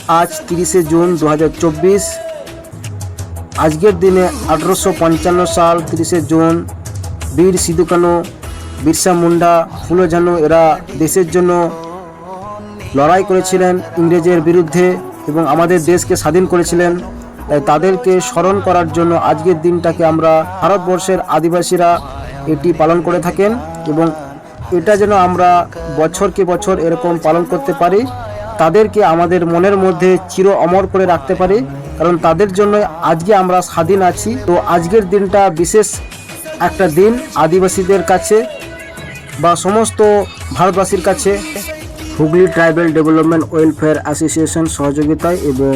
আজ 30শে জুন 2024। আজকের দিনে 1855 সাল 30শে জুন বীর সিধু কানু, বিরসা মুন্ডা, ফুলো ঝানু এরা দেশের জন্য লড়াই করেছিলেন ইংরেজের বিরুদ্ধে এবং আমাদের দেশকে স্বাধীন করেছিলেন। তাই তাদেরকে স্মরণ করার জন্য আজকের দিনটাকে আমরা ভারতবর্ষের আদিবাসীরা এটি পালন করে থাকেন এবং এটা যেন আমরা বছরকে বছর এরকম পালন করতে পারি, তাদেরকে আমাদের মনের মধ্যে চির অমর করে রাখতে পারি, কারণ তাদের জন্য আজকে আমরা স্বাধীন আছি। তো আজকের দিনটা বিশেষ একটা দিন আদিবাসীদের কাছে বা সমস্ত ভারতবাসীর কাছে। Hooghly tribal development welfare association সহযোগিতায় এবং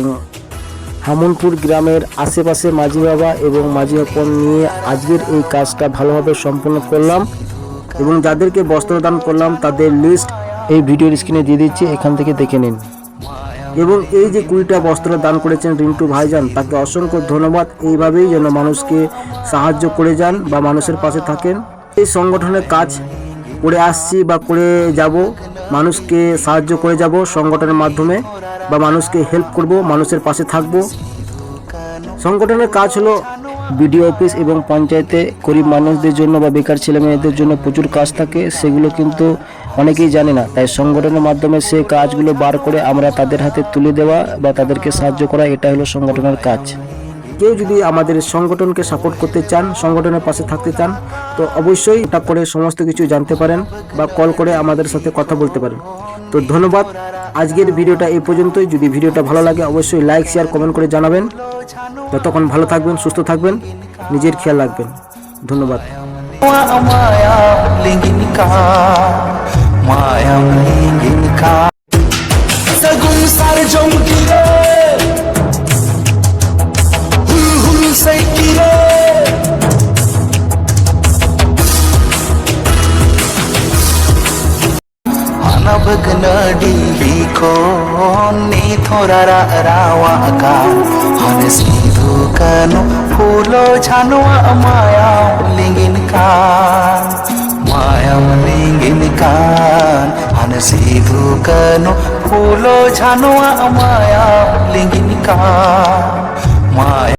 হামুনপুর গ্রামের আশেপাশে মাঝি বাবা এবং মাঝি আপন নিয়ে আজকের এই কাজটা ভালোভাবে সম্পন্ন করলাম এবং যাদেরকে বস্ত্রদান করলাম তাদের লিস্ট এই ভিডিওর স্ক্রিনে দিয়ে দিচ্ছি, এখান থেকে দেখে নিন। এবং এই যে 20টা বস্ত্র দান করেছেন রিন্টু ভাইজান, তাকে অসংখ্য ধন্যবাদ। এইভাবেই যেন মানুষকে সাহায্য করে যান বা মানুষের পাশে থাকেন। এই সংগঠনের কাজ করে আসছি বা করে যাব, মানুষকে সাহায্য করে যাব সংগঠনের মাধ্যমে বা মানুষকে হেল্প করব, মানুষের পাশে থাকব। সংগঠনের কাজ হলো বিডিও অফিস এবং পঞ্চায়েতে গরিব মানুষদের জন্য বা বেকার ছেলে মেয়েদের জন্য প্রচুর কাজ থাকে, সেগুলো কিন্তু অনেকেই জানে না। তাই সংগঠনের মাধ্যমে সেই কাজগুলো বার করে আমরা তাদের হাতে তুলে দেওয়া বা তাদেরকে সাহায্য করা, এটা হলো সংগঠনের কাজ। কেউ যদি আমাদের সংগঠনকে সাপোর্ট করতে চান, সংগঠনের পাশে থাকতে চান, তো অবশ্যই এটা করে সমস্ত কিছু জানতে পারেন বা কল করে আমাদের সাথে কথা বলতে পারেন। তো ধন্যবাদ। আজকের ভিডিওটা এই পর্যন্তই। যদি ভিডিওটা ভালো লাগে অবশ্যই লাইক, শেয়ার, কমেন্ট করে জানাবেন। ততক্ষণ ভালো থাকবেন, সুস্থ থাকবেন, নিজের খেয়াল রাখবেন। ধন্যবাদ। बगनडी को ने थोड़ा रावा का हन सिंधु कनो फूलो छानो माया लिंगिन का हन सिंधु कनो फूलो छानो माया लिंगिन का माया।